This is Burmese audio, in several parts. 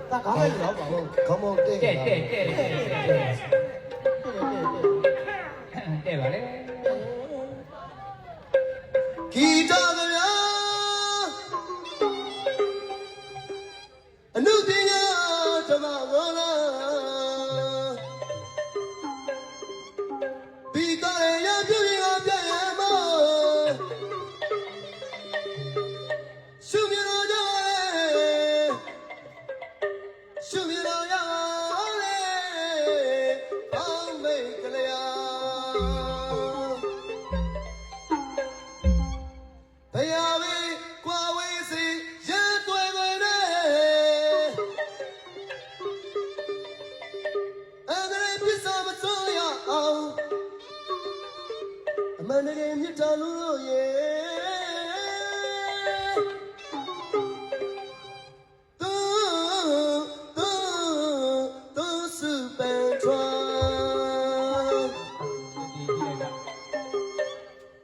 大刚才老板，ခေါင်းမောင်းတဲ့对吧嘞？ဂီတကဗျာအနုပညာဓမ္မဝါလာဒီကရပြုရပြရမရှုမြတော်ကြောရှုမြတော်ရလေအောင်မေကလျာဘယ်ဟာပဲကွာဝေးစီရဲသွဲသွဲနဲ့အဲ့ဒါပြစ်စာမစိုးရအောင်အမှန်တကယ်မြတ်တော်လူတို့ရဲ့စုပန်ထွာ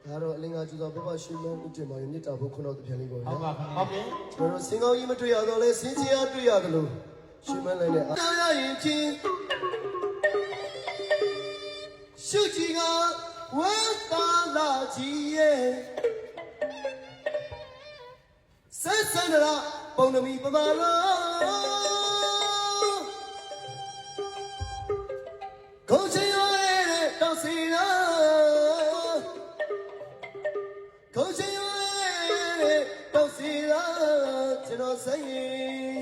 ဒါတော့အလင်္ကာကျူသောဘဘရှင်မဦးတင်ပါရဲ့မြတ်တာဘုခုနောက်တစ်ပြန်လေးပေါ့ဗျာဟုတ်ကဲ့ကျွန်တော်စင်ကောင်းကြီးမတွေ့ရတော့လဲစင်ကြီးအားတွေ့ရတယ်လို့ရှင်မလိုက်နဲ့အားရရင်ချင်းရှုကြီးကဝတ်တာလာကြီးရဲ့ဆက်ဆန္ဒရာပုံနမီပမာလားကိုချင်ရတဲ့တောက်စီရာကိုချင်ရတဲ့တောက်စီရာကျွန်တော်ဆက်ရင်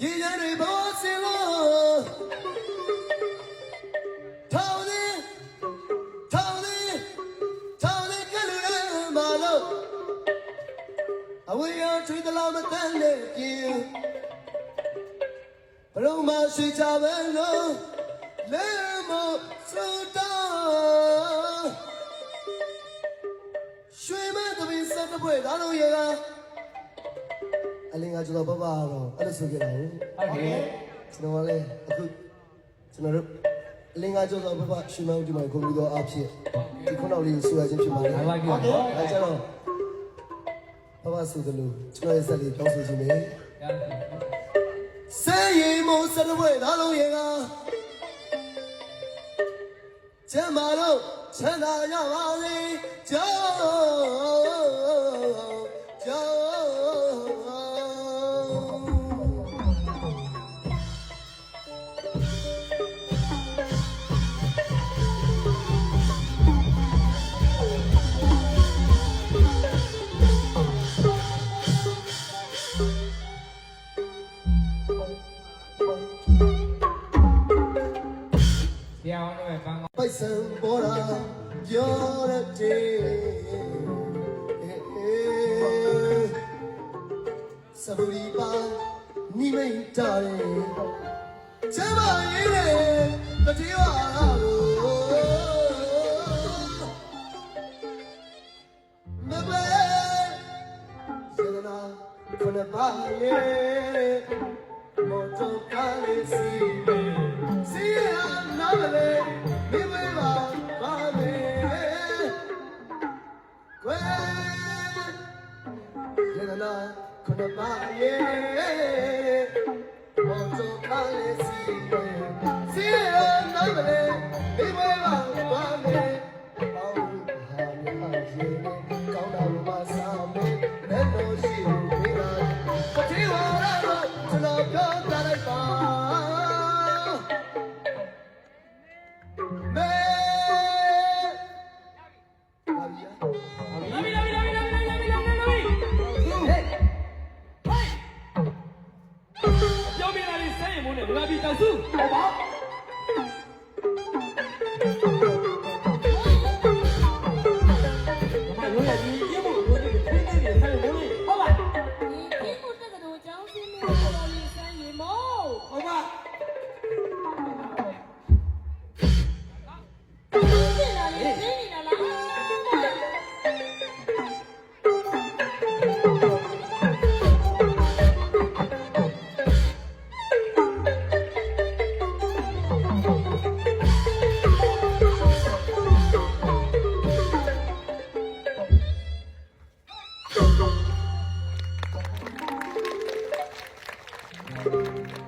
ရေရတွေဘောစင်လို့ထောင်းသည်ကလူရမလို့အဝေးရထွေးတလားမတန်းနဲ့ပြင်းဘလုံးမရှိကြပဲလို့လဲမဆိုတာရွှေမတပင်းစတဲ့ဘွဲဒါလို့ရကအလင်္ကာကျွန်တော်ဘဘကတော့အဲ့လိုဆိုကြတာဟုတ်ကဲ့ကျွန်တော်ကလည်းအခုကျွန်တော်တို့အလင်္ကာကျွန်တော်ဘဘရှင်မောင်ဒီမှာဂုဏ်ပြုသောအားဖြင့်ဒီခုနောက်လေးဆိုရခြင်းဖြစ်ပါတယ်ဟုတ်ကဲ့အဲကျွန်တော်ဘဘဆိုတယ်လို့ကျွန်တော်ရဲ့ဇက်လေးပြောဆိုခြင်းပဲစေရီမိုးစတဲ့ဘွဲဒါလို့ရကကျမတို့ချမ်းသာရပါစေကြောပိုက်ဆံပေါ်လာပြောရတဲ့စဘူရီပါနိမိတ်တာရဲ့ကျမရေးတဲ့တတိယမပဲစေနာခဏပါရဲ့မောတော့ကားလေးစီရနာမလေးမိဘပါပါမေကွယ်ရတနာခဏပါရဲ့မောတော့ကားလေးစီရနာမလေးမိဘပါပါမေပေါင်းဟာမြာရေကောင်းတာမစားမေလက်တော်ရှိမိလာပတိဝါရတော့ကျွန်တော်ပြောတာလိုက်ပါ ။